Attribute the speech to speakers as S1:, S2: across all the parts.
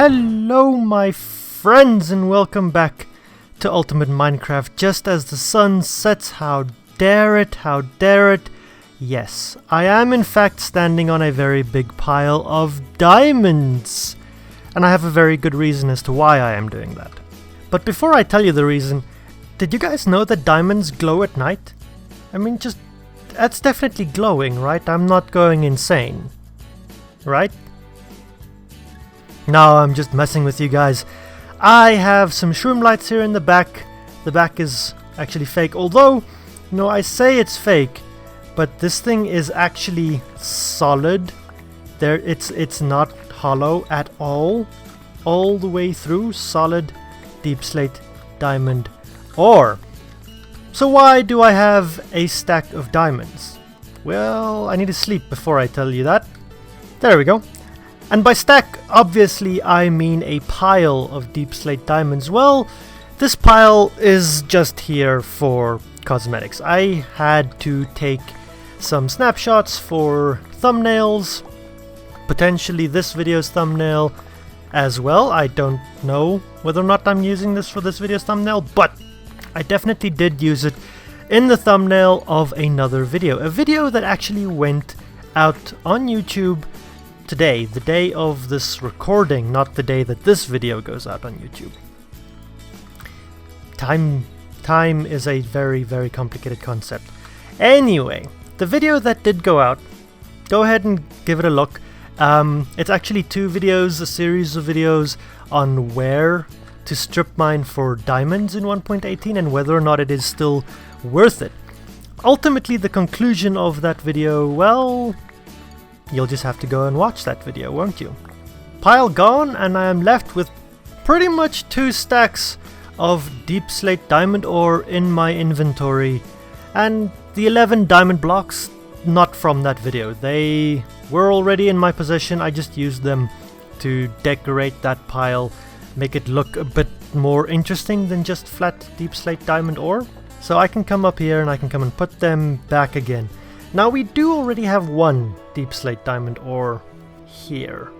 S1: Hello my friends and welcome back to Ultimate Minecraft. Just as the sun sets, how dare it, how dare it. Yes, I am in fact standing on a very big pile of diamonds. And I have a very good reason as to why I am doing that. But before I tell you the reason, did you guys know that diamonds glow at night? I mean, that's definitely glowing, right? I'm not going insane, right? No, I'm just messing with you guys. I have some shroom lights here in the back. The back is actually fake, although, I say it's fake, but this thing is actually solid. It's not hollow at all the way through. Solid deep slate diamond ore. So why do I have a stack of diamonds? Well, I need to sleep before I tell you that. There we go. And by stack, obviously I mean a pile of deep slate diamonds. Well, this pile is just here for cosmetics. I had to take some snapshots for thumbnails, potentially this video's thumbnail as well. I don't know whether or not I'm using this for this video's thumbnail, but I definitely did use it in the thumbnail of another video. A video that actually went out on YouTube today, the day of this recording, not the day that this video goes out on YouTube. Time is a very, very complicated concept. Anyway, the video that did go out, go ahead and give it a look. It's actually two videos, a series of videos on where to strip mine for diamonds in 1.18 and whether or not it is still worth it. Ultimately, the conclusion of that video, well, you'll just have to go and watch that video, won't you? Pile gone, and I am left with pretty much 2 stacks of deep slate diamond ore in my inventory, and the 11 diamond blocks not from that video. They were already in my possession. I just used them to decorate that pile, make it look a bit more interesting than just flat deep slate diamond ore. So I can come up here and I can come and put them back again. Now we do already have 1 deep slate diamond ore here.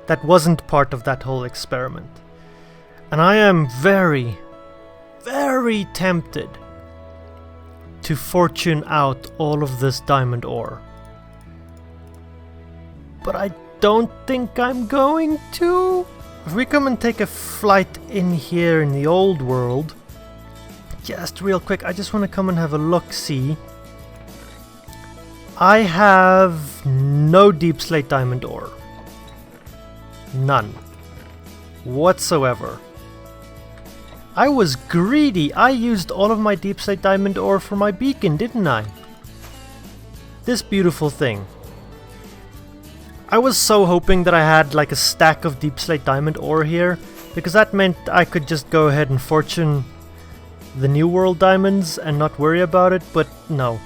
S1: That wasn't part of that whole experiment. And I am very, very tempted to fortune out all of this diamond ore. But I don't think I'm going to. If we come and take a flight in here in the old world, just real quick, I just want to come and have a look-see. I have no deep slate diamond ore. None. Whatsoever. I was greedy. I used all of my deep slate diamond ore for my beacon, didn't I? This beautiful thing. I was so hoping that I had like a stack of deep slate diamond ore here, because that meant I could just go ahead and fortune the New World diamonds and not worry about it, but no.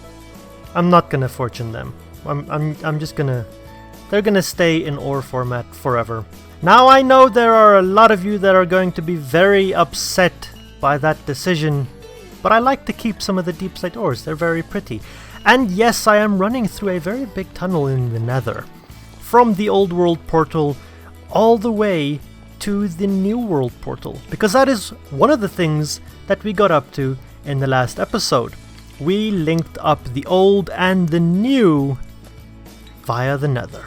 S1: I'm not gonna fortune them. I'm just gonna... They're gonna stay in ore format forever. Now I know there are a lot of you that are going to be very upset by that decision, but I like to keep some of the deep slate ores. They're very pretty. And yes, I am running through a very big tunnel in the Nether, from the old world portal all the way to the new world portal, because that is one of the things that we got up to in the last episode. We linked up the old and the new via the Nether.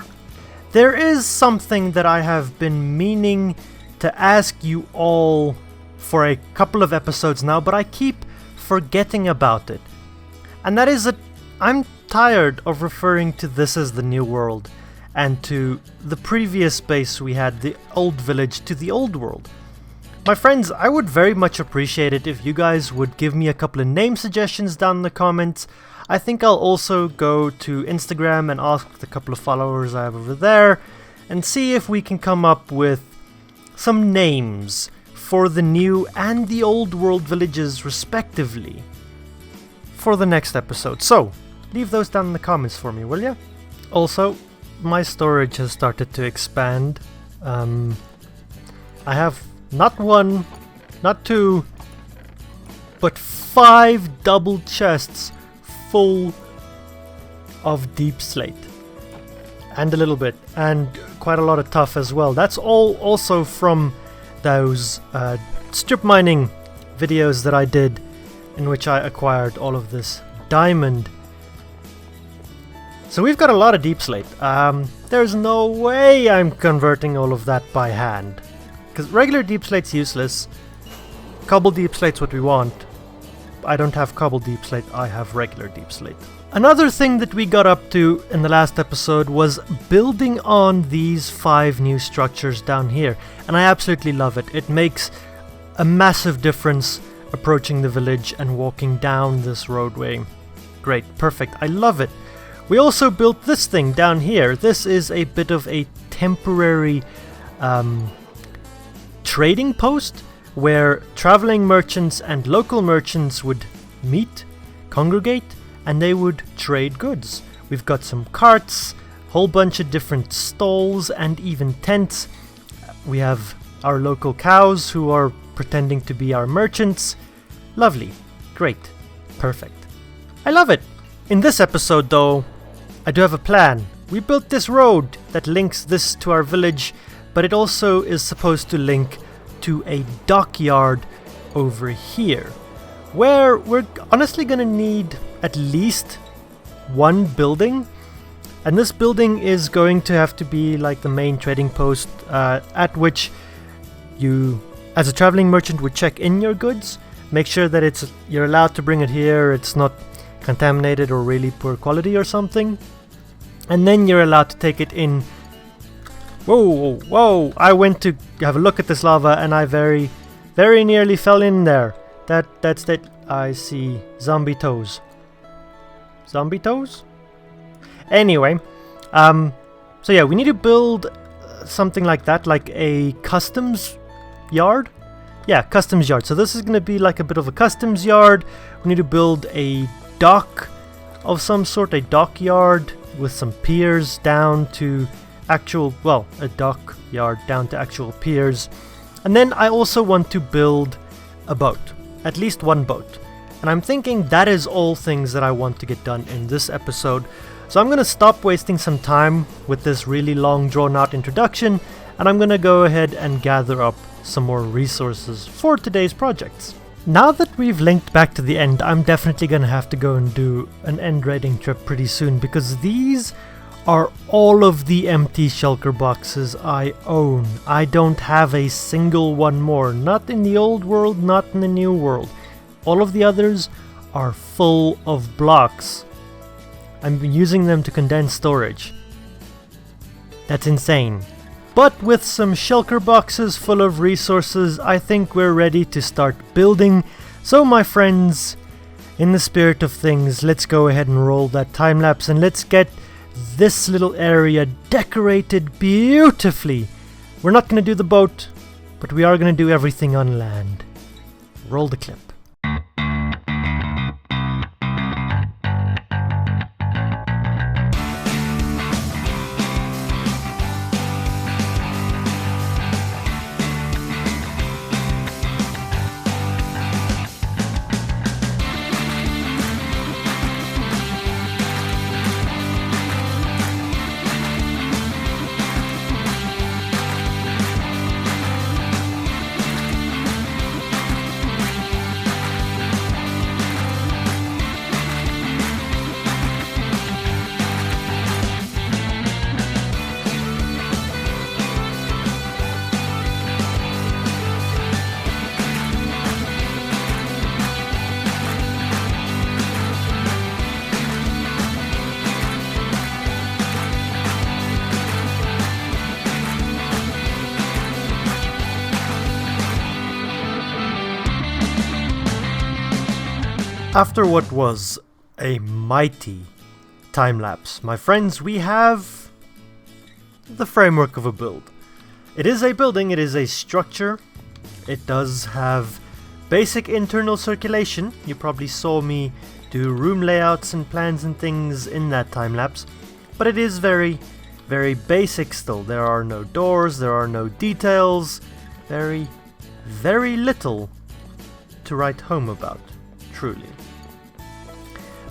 S1: There is something that I have been meaning to ask you all for a couple of episodes now, but I keep forgetting about it. And that is that I'm tired of referring to this as the new world and to the previous base we had, the old village, to the old world. My friends, I would very much appreciate it if you guys would give me a couple of name suggestions down in the comments. I think I'll also go to Instagram and ask the couple of followers I have over there and see if we can come up with some names for the new and the old world villages respectively for the next episode. So, leave those down in the comments for me, will ya? Also, my storage has started to expand. I have not 1, not 2, but 5 double chests full of deep slate. And a little bit. And quite a lot of tuff as well. That's all also from those strip mining videos that I did, in which I acquired all of this diamond. So we've got a lot of deep slate. There's no way I'm converting all of that by hand, because regular deep slate's useless. Cobble deep slate's what we want. I don't have cobble deep slate, I have regular deep slate. Another thing that we got up to in the last episode was building on these 5 new structures down here, and I absolutely love it. It makes a massive difference approaching the village and walking down this roadway. Great, perfect, I love it. We also built this thing down here. This is a bit of a temporary trading post where traveling merchants and local merchants would meet, congregate, and they would trade goods. We've got some carts, whole bunch of different stalls, and even tents. We have our local cows who are pretending to be our merchants. Lovely. Great. Perfect. I love it. In this episode though, I do have a plan. We built this road that links this to our village, but it also is supposed to link to a dockyard over here, where we're honestly gonna need at least 1 building, and this building is going to have to be like the main trading post at which you, as a traveling merchant, would check in your goods, make sure that you're allowed to bring it here, it's not contaminated or really poor quality or something, and then you're allowed to take it in. Whoa, whoa, I went to have a look at this lava and I very, very nearly fell in there. That's that. I see zombie toes. Zombie toes? Anyway, so yeah, we need to build something like that, like a customs yard. Yeah, customs yard. So this is going to be like a bit of a customs yard. We need to build a dock of some sort, a dockyard with some piers down to actual, well, a dock yard down to actual piers. And then I also want to build a boat, at least 1 boat. And I'm thinking that is all things that I want to get done in this episode. So I'm going to stop wasting some time with this really long drawn out introduction, and I'm going to go ahead and gather up some more resources for today's projects. Now that we've linked back to the end, I'm definitely going to have to go and do an end raiding trip pretty soon, because these are all of the empty shulker boxes I own. I don't have a single one more, not in the old world, not in the new world. All of the others are full of blocks. I'm using them to condense storage. That's insane. But with some shulker boxes full of resources, I think we're ready to start building. So my friends, in the spirit of things, let's go ahead and roll that time lapse and let's get this little area decorated beautifully. We're not going to do the boat, but we are going to do everything on land. Roll the clip. After what was a mighty time-lapse, my friends, we have the framework of a build. It is a building, it is a structure. It does have basic internal circulation. You probably saw me do room layouts and plans and things in that time-lapse. But it is very, very basic still. There are no doors, there are no details. Very, very little to write home about, truly.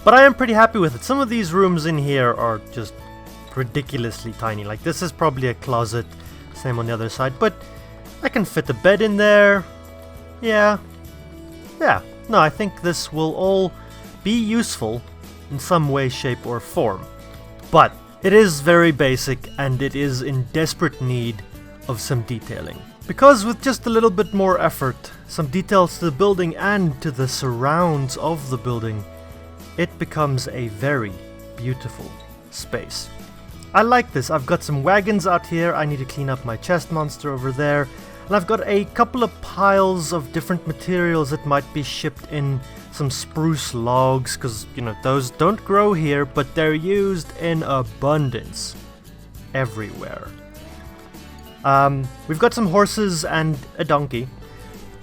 S1: But I am pretty happy with it. Some of these rooms in here are just ridiculously tiny. Like, this is probably a closet, same on the other side, but I can fit a bed in there. Yeah, no, I think this will all be useful in some way, shape or form. But it is very basic and it is in desperate need of some detailing. Because with just a little bit more effort, some details to the building and to the surrounds of the building, it becomes a very beautiful space. I like this. I've got some wagons out here. I need to clean up my chest monster over there. And I've got a couple of piles of different materials that might be shipped in. Some spruce logs, because, you know, those don't grow here, but they're used in abundance everywhere. We've got some horses and a donkey.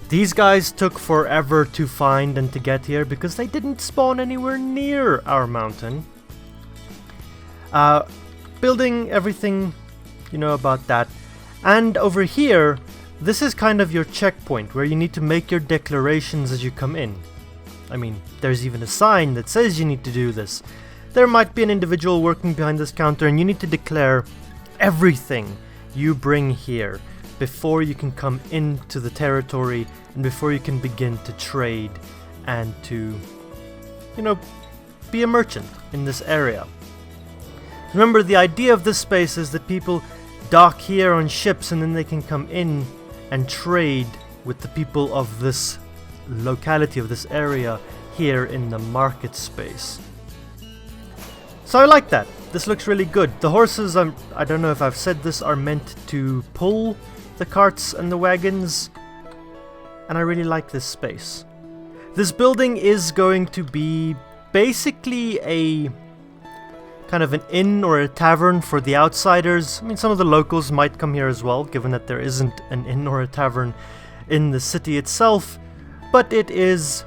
S1: These guys took forever to find and to get here because they didn't spawn anywhere near our mountain. Building everything, you know about that. And over here, this is kind of your checkpoint where you need to make your declarations as you come in. I mean, there's even a sign that says you need to do this. There might be an individual working behind this counter and you need to declare everything you bring here before you can come into the territory and before you can begin to trade and to, you know, be a merchant in this area. Remember, the idea of this space is that people dock here on ships and then they can come in and trade with the people of this locality, of this area here in the market space. So I like that. This looks really good. The horses, I don't know if I've said this, are meant to pull the carts and the wagons, and I really like this space. This building is going to be basically a kind of an inn or a tavern for the outsiders. I mean, some of the locals might come here as well, given that there isn't an inn or a tavern in the city itself, but it is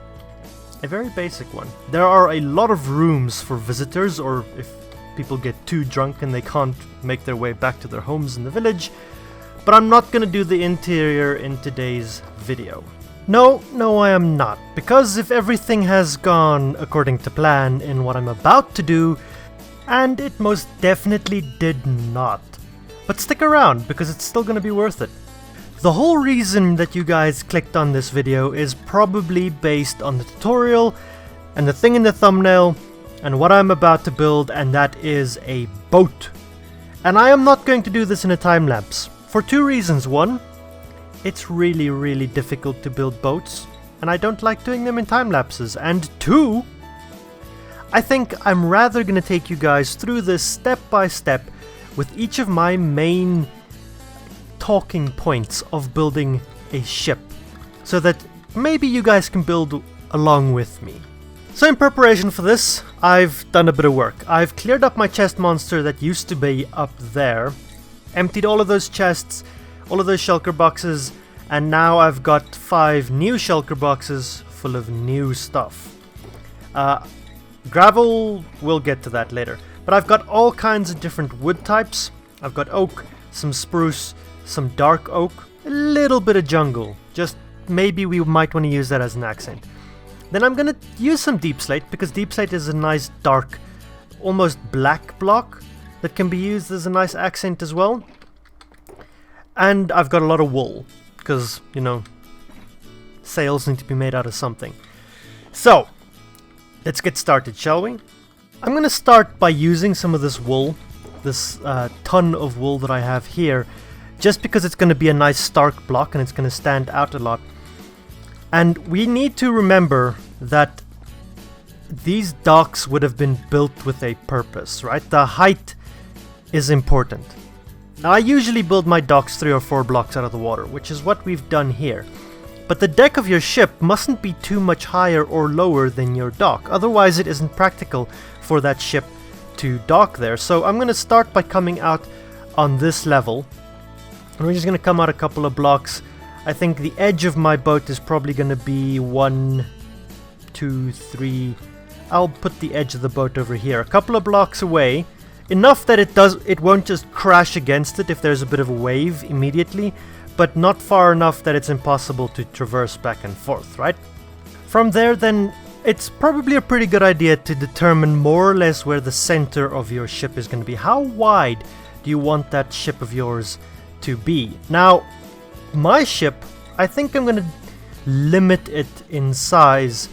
S1: a very basic one. There are a lot of rooms for visitors, or if people get too drunk and they can't make their way back to their homes in the village, but I'm not gonna do the interior in today's video. No, I am not, because if everything has gone according to plan in what I'm about to do, and it most definitely did not, but stick around because it's still gonna be worth it. The whole reason that you guys clicked on this video is probably based on the tutorial and the thing in the thumbnail and what I'm about to build, and that is a boat. And I am not going to do this in a time lapse for two reasons. One, it's really difficult to build boats and I don't like doing them in time lapses. And two, I think I'm rather going to take you guys through this step by step with each of my main talking points of building a ship, so that maybe you guys can build along with me. So in preparation for this, I've done a bit of work. I've cleared up my chest monster that used to be up there, emptied all of those chests, all of those shulker boxes, and now I've got 5 new shulker boxes full of new stuff. Gravel, we'll get to that later. But I've got all kinds of different wood types. I've got oak, some spruce, some dark oak, a little bit of jungle. Just maybe we might want to use that as an accent. Then I'm gonna use some deep slate, because deep slate is a nice dark, almost black block that can be used as a nice accent as well. And I've got a lot of wool, because, you know, sails need to be made out of something. So, let's get started, shall we? I'm gonna start by using some of this wool, this ton of wool that I have here, just because it's gonna be a nice stark block and it's gonna stand out a lot. And we need to remember that these docks would have been built with a purpose, right? The height is important. Now I usually build my docks 3 or 4 blocks out of the water, which is what we've done here. But the deck of your ship mustn't be too much higher or lower than your dock, otherwise it isn't practical for that ship to dock there. So I'm going to start by coming out on this level, and we're just going to come out a couple of blocks. I think the edge of my boat is probably going to be 1, 2, 3. I'll put the edge of the boat over here, a couple of blocks away, enough that it won't just crash against it if there's a bit of a wave immediately, but not far enough that it's impossible to traverse back and forth, right? From there then, it's probably a pretty good idea to determine more or less where the center of your ship is going to be. How wide do you want that ship of yours to be? Now, my ship, I think I'm going to limit it in size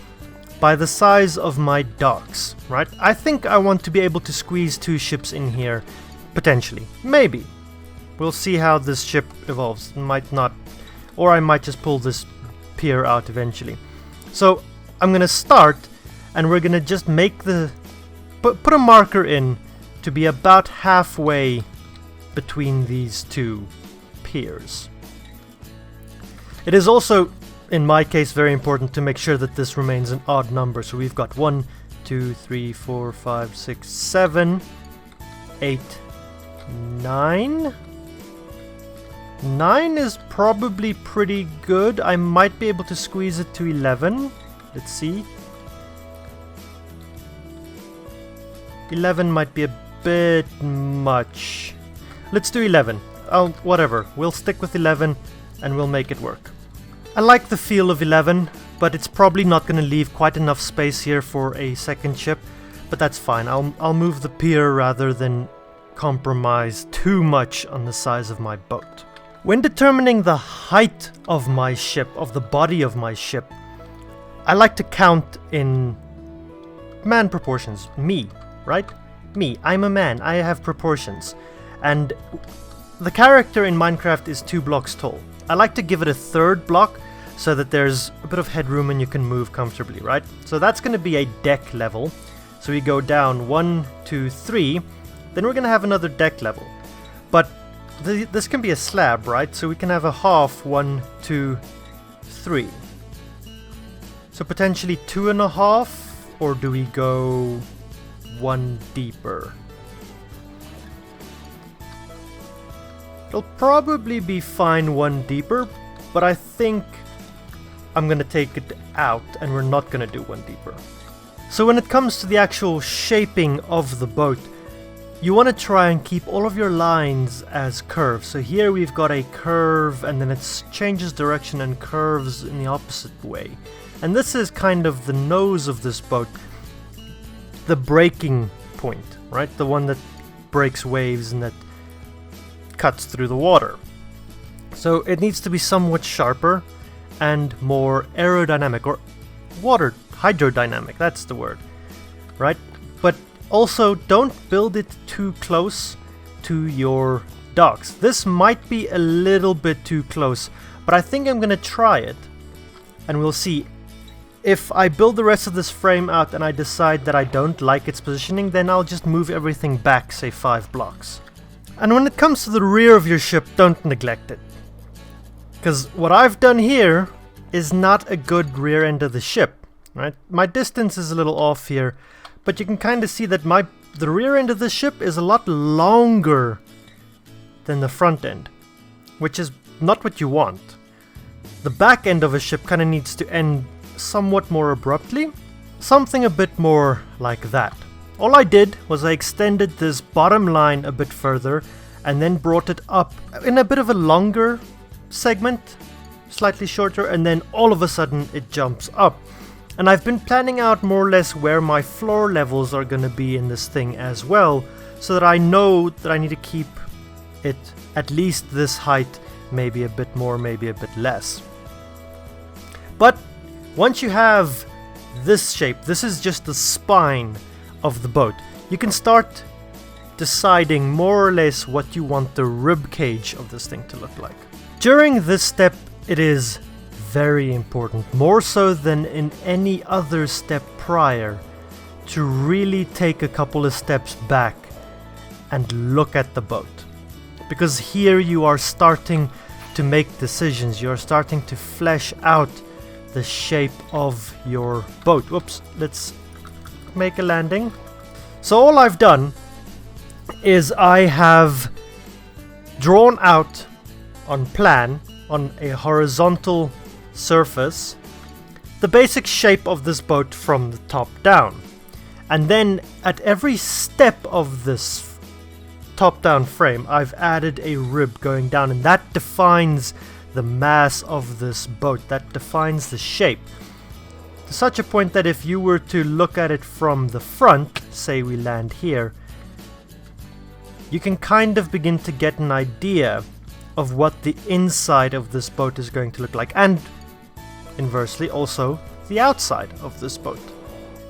S1: by the size of my docks, right? I think I want to be able to squeeze 2 ships in here, potentially. Maybe. We'll see how this ship evolves. Might not. Or I might just pull this pier out eventually. So I'm gonna start, and we're gonna just make the put a marker in to be about halfway between these 2 piers. It is also, in my case, very important to make sure that this remains an odd number. So we've got 1, 2, 3, 4, 5, 6, 7, 8, 9. 9 is probably pretty good. I might be able to squeeze it to 11. Let's see. 11 might be a bit much. Let's do 11. Whatever. We'll stick with 11 and we'll make it work. I like the feel of 11, but it's probably not going to leave quite enough space here for a second ship. But that's fine. I'll move the pier rather than compromise too much on the size of my boat. When determining the height of my ship, of the body of my ship, I like to count in man proportions. Me, right? Me. I'm a man. I have proportions. And the character in Minecraft is 2 blocks tall. I like to give it a 3rd block so that there's a bit of headroom and you can move comfortably, right? So that's going to be a deck level. So we go down 1, 2, 3. Then we're going to have another deck level. But this can be a slab, right? So we can have a half, 1, 2, 3. So potentially 2.5, or do we go 1 deeper? It'll probably be fine 1 deeper, but I think I'm gonna take it out and we're not gonna do 1 deeper. So when it comes to the actual shaping of the boat, you want to try and keep all of your lines as curves. So here we've got a curve and then it changes direction and curves in the opposite way. And this is kind of the nose of this boat, the breaking point, right? The one that breaks waves and that cuts through the water. So it needs to be somewhat sharper and more aerodynamic, or hydrodynamic, that's the word, right? But also, don't build it too close to your docks. This might be a little bit too close, but I think I'm gonna try it, and we'll see. If I build the rest of this frame out and I decide that I don't like its positioning, then I'll just move everything back, say 5 blocks. And when it comes to the rear of your ship, don't neglect it. Because what I've done here is not a good rear end of the ship, right? My distance is a little off here, but you can kind of see that the rear end of the ship is a lot longer than the front end, which is not what you want. The back end of a ship kind of needs to end somewhat more abruptly, something a bit more like that. All I did was I extended this bottom line a bit further and then brought it up in a bit of a longer segment, slightly shorter, and then all of a sudden it jumps up. And I've been planning out more or less where my floor levels are going to be in this thing as well, so that I know that I need to keep it at least this height, maybe a bit more, maybe a bit less. But once you have this shape, this is just the spine of the boat, you can start deciding more or less what you want the rib cage of this thing to look like. During this step, it is very important, more so than in any other step prior, to really take a couple of steps back and look at the boat. Because here you are starting to make decisions, you're starting to flesh out the shape of your boat. Whoops, let's make a landing. So all I've done is I have drawn out on plan, on a horizontal surface, the basic shape of this boat from the top down. And then at every step of this top-down frame, I've added a rib going down, and that defines the mass of this boat, that defines the shape. To such a point that if you were to look at it from the front, say we land here, you can kind of begin to get an idea of what the inside of this boat is going to look like, and inversely also the outside of this boat.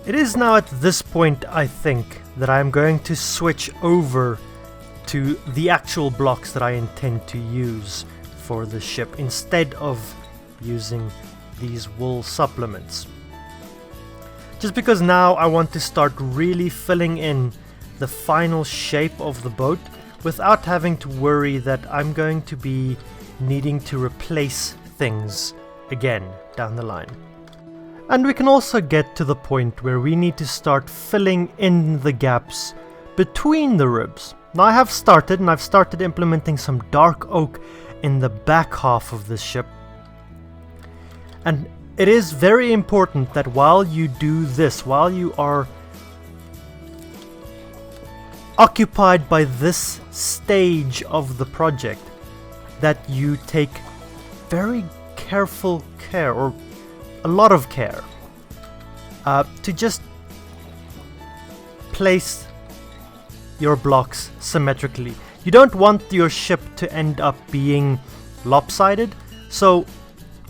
S1: It is now at this point, I think, that I'm going to switch over to the actual blocks that I intend to use for the ship instead of using these wool supplements. Just because now I want to start really filling in the final shape of the boat without having to worry that I'm going to be needing to replace things again down the line. And we can also get to the point where we need to start filling in the gaps between the ribs. Now I have started, and I've started implementing some dark oak in the back half of this ship. And it is very important that while you do this, while you are occupied by this stage of the project, that you take very careful care, or a lot of care, to just place your blocks symmetrically. You don't want your ship to end up being lopsided, so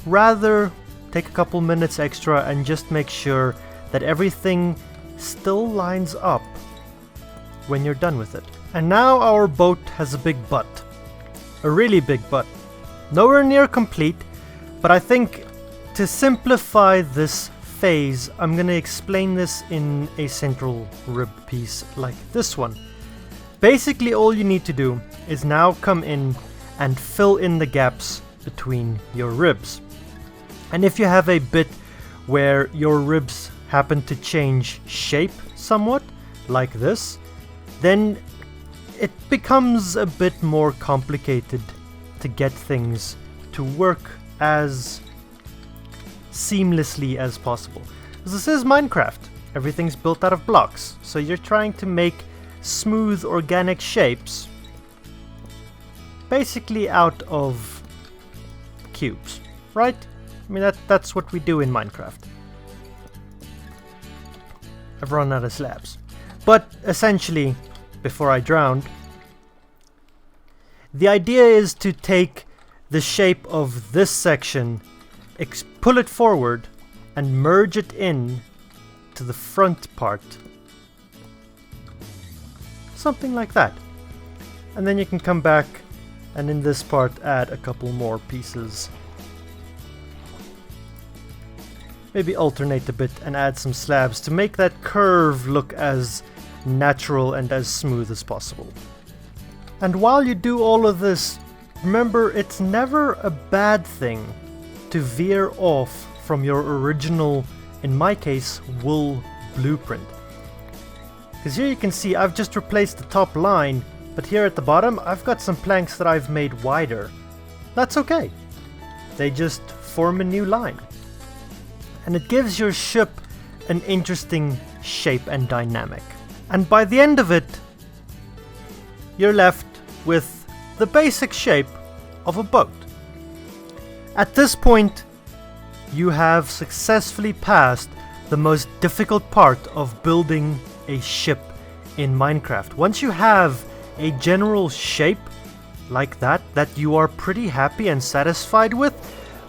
S1: rather take a couple minutes extra and just make sure that everything still lines up when you're done with it. And now our boat has a big butt. A really big butt. Nowhere near complete, but I think to simplify this phase, I'm gonna explain this in a central rib piece like this one. Basically all you need to do is now come in and fill in the gaps between your ribs. And if you have a bit where your ribs happen to change shape somewhat, like this, then it becomes a bit more complicated to get things to work as seamlessly as possible. This is Minecraft. Everything's built out of blocks, so you're trying to make smooth organic shapes basically out of cubes, right? I mean, that's what we do in Minecraft. I've run out of slabs. But essentially, before I drowned, the idea is to take the shape of this section, pull it forward, and merge it in to the front part. Something like that. And then you can come back and in this part add a couple more pieces. Maybe alternate a bit and add some slabs to make that curve look as natural and as smooth as possible. And while you do all of this, remember it's never a bad thing to veer off from your original, in my case, wool blueprint. Because here you can see I've just replaced the top line, but here at the bottom I've got some planks that I've made wider. That's okay. They just form a new line. And it gives your ship an interesting shape and dynamic. And by the end of it, you're left with the basic shape of a boat. At this point, you have successfully passed the most difficult part of building a ship in Minecraft. Once you have a general shape like that you are pretty happy and satisfied with,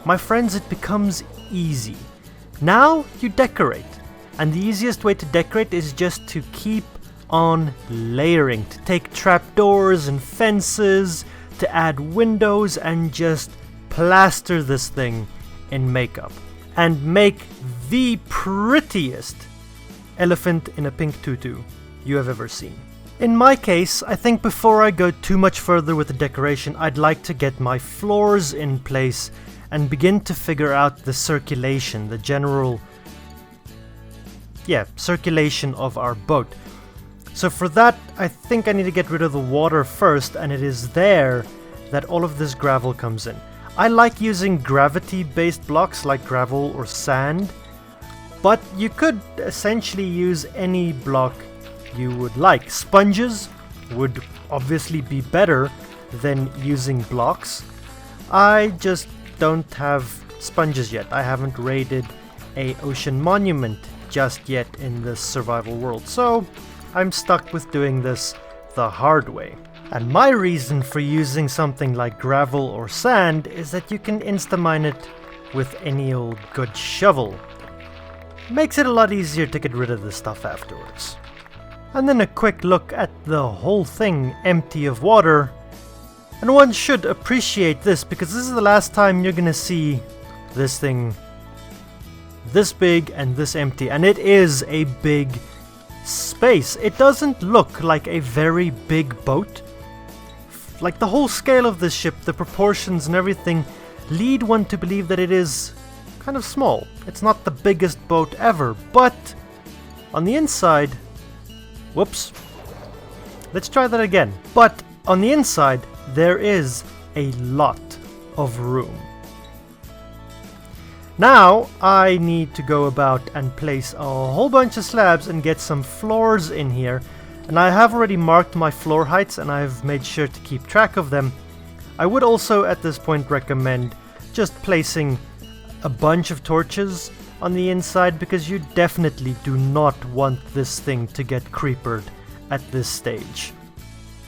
S1: my friends, it becomes easy. Now you decorate, and the easiest way to decorate is just to keep on layering, to take trapdoors and fences, to add windows and just plaster this thing in makeup and make the prettiest elephant in a pink tutu you have ever seen. In my case, I think before I go too much further with the decoration, I'd like to get my floors in place and begin to figure out the circulation, the general, circulation of our boat. So for that, I think I need to get rid of the water first, and it is there that all of this gravel comes in. I like using gravity-based blocks like gravel or sand, but you could essentially use any block you would like. Sponges would obviously be better than using blocks. I just don't have sponges yet. I haven't raided a ocean monument just yet in this survival world, so I'm stuck with doing this the hard way. And my reason for using something like gravel or sand is that you can insta-mine it with any old good shovel. Makes it a lot easier to get rid of the stuff afterwards. And then a quick look at the whole thing empty of water. And one should appreciate this because this is the last time you're gonna see this thing this big and this empty. And it is a big space. It doesn't look like a very big boat. Like the whole scale of this ship, the proportions and everything lead one to believe that it is kind of small. It's not the biggest boat ever, but on the inside, whoops, let's try that again. But on the inside, there is a lot of room. Now I need to go about and place a whole bunch of slabs and get some floors in here. And I have already marked my floor heights and I've made sure to keep track of them. I would also at this point recommend just placing a bunch of torches on the inside because you definitely do not want this thing to get creepered at this stage.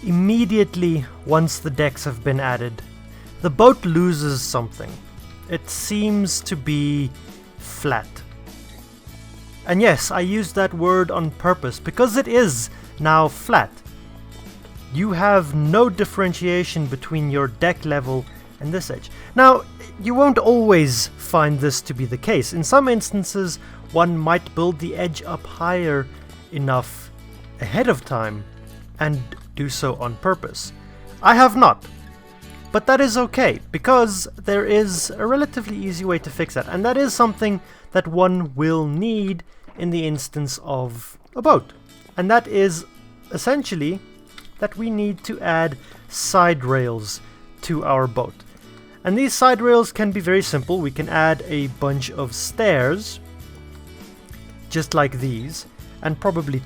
S1: Immediately once the decks have been added, the boat loses something. It seems to be flat. And yes, I used that word on purpose because it is now flat. You have no differentiation between your deck level and this edge. Now, you won't always find this to be the case. In some instances, one might build the edge up higher enough ahead of time and do so on purpose. I have not. But that is okay, because there is a relatively easy way to fix that, and that is something that one will need in the instance of a boat. And that is essentially that we need to add side rails to our boat. And these side rails can be very simple. We can add a bunch of stairs, just like these, and probably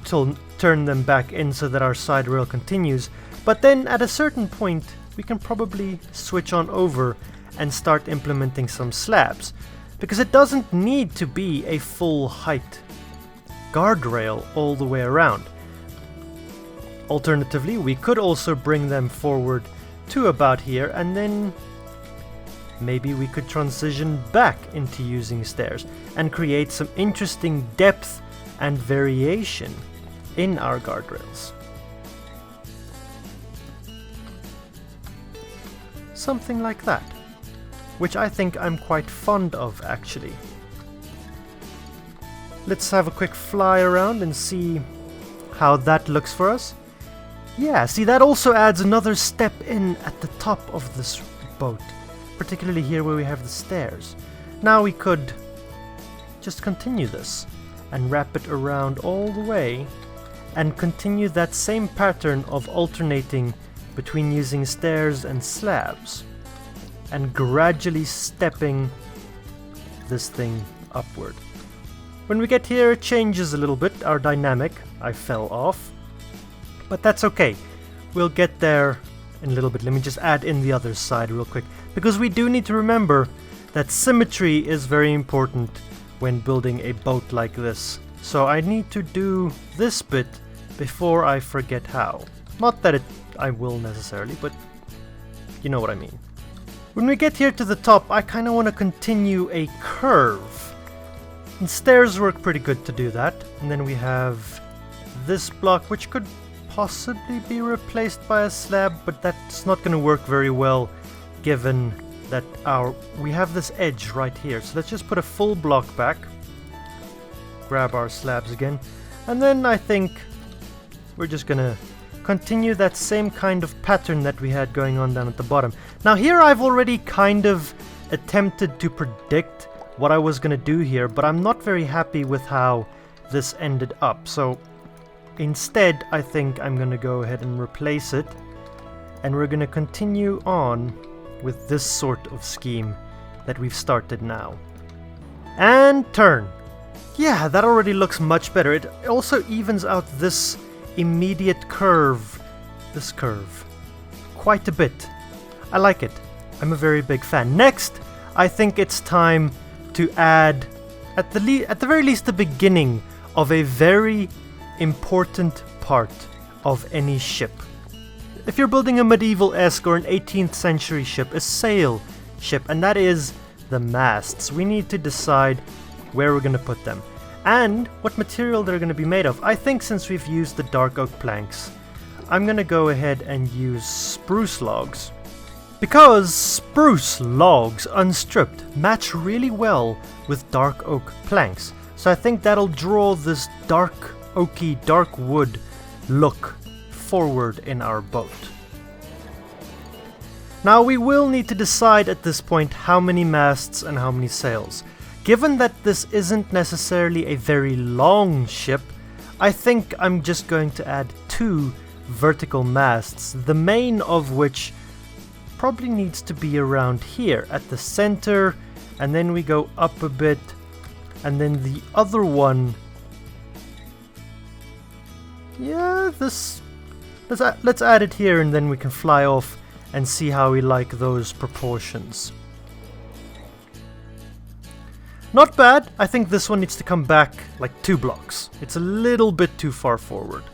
S1: turn them back in so that our side rail continues. But then at a certain point, we can probably switch on over and start implementing some slabs, because it doesn't need to be a full height guardrail all the way around. Alternatively, we could also bring them forward to about here, and then maybe we could transition back into using stairs and create some interesting depth and variation in our guardrails. Something like that, which I think I'm quite fond of actually. Let's have a quick fly around and see how that looks for us. Yeah, see, that also adds another step in at the top of this boat, particularly here where we have the stairs. Now we could just continue this and wrap it around all the way and continue that same pattern of alternating between using stairs and slabs and gradually stepping this thing upward. When we get here, it changes a little bit, our dynamic. I fell off, but that's okay. We'll get there in a little bit. Let me just add in the other side real quick, because we do need to remember that symmetry is very important when building a boat like this. So I need to do this bit before I forget how. Not that I will necessarily, but you know what I mean. When we get here to the top, I kind of want to continue a curve. And stairs work pretty good to do that. And then we have this block, which could possibly be replaced by a slab, but that's not going to work very well given that we have this edge right here. So let's just put a full block back, grab our slabs again, and then I think we're just going to continue that same kind of pattern that we had going on down at the bottom. Now here I've already kind of attempted to predict what I was going to do here, but I'm not very happy with how this ended up. So instead, I think I'm going to go ahead and replace it, and we're going to continue on with this sort of scheme that we've started now. And turn. Yeah, that already looks much better. It also evens out this immediate curve, this curve, quite a bit. I like it. I'm a very big fan. Next, I think it's time to add at the very least the beginning of a very important part of any ship. If you're building a medieval-esque or an 18th century ship, a sail ship, and that is the masts. We need to decide where we're going to put them and what material they're going to be made of. I think since we've used the dark oak planks, I'm going to go ahead and use spruce logs, because spruce logs unstripped match really well with dark oak planks. So I think that'll draw this dark oaky, dark wood look forward in our boat. Now we will need to decide at this point how many masts and how many sails. Given that this isn't necessarily a very long ship, I think I'm just going to add 2 vertical masts, the main of which probably needs to be around here at the center, and then we go up a bit, and then the other one, yeah, let's add it here, and then we can fly off and see how we like those proportions. Not bad. I think this one needs to come back like 2 blocks. It's a little bit too far forward.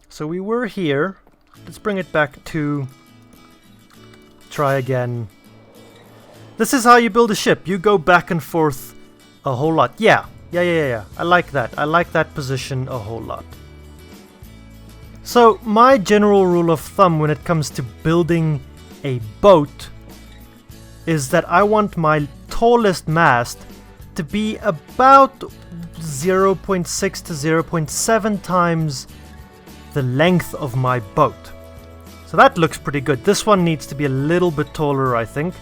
S1: So we were here. Let's bring it back 2. Try again. This is how you build a ship. You go back and forth a whole lot. Yeah. I like that. I like that position a whole lot. So my general rule of thumb when it comes to building a boat is that I want my tallest mast to be about 0.6 to 0.7 times the length of my boat. So that looks pretty good. This one needs to be a little bit taller, I think.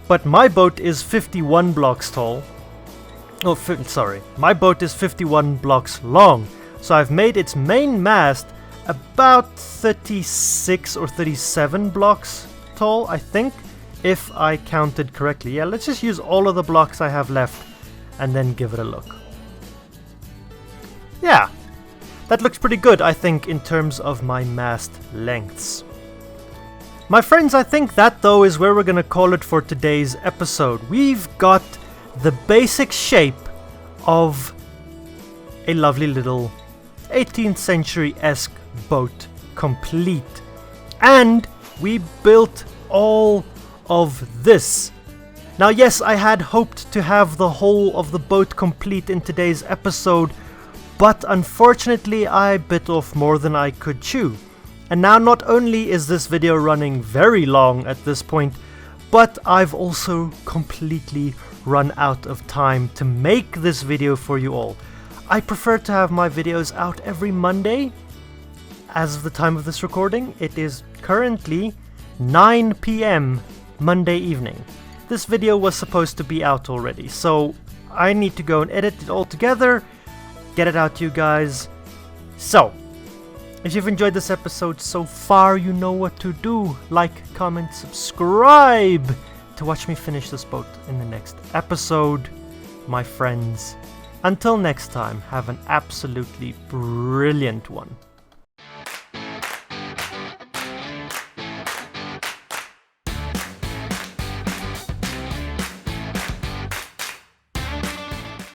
S1: But my boat is 51 blocks tall. Oh, sorry. My boat is 51 blocks long. So I've made its main mast about 36 or 37 blocks tall, I think, if I counted correctly. Yeah, let's just use all of the blocks I have left and then give it a look. Yeah, that looks pretty good, I think, in terms of my mast lengths. My friends, I think that, though, is where we're going to call it for today's episode. We've got the basic shape of a lovely little 18th century-esque boat complete. And we built all of this. Now, yes, I had hoped to have the whole of the boat complete in today's episode, but unfortunately I bit off more than I could chew. And now not only is this video running very long at this point, but I've also completely run out of time to make this video for you all. I prefer to have my videos out every Monday. As of the time of this recording, it is currently 9 PM Monday evening. This video was supposed to be out already, so I need to go and edit it all together, get it out to you guys. So, if you've enjoyed this episode so far, you know what to do. Like, comment, subscribe to watch me finish this boat in the next episode, my friends. Until next time, have an absolutely brilliant one.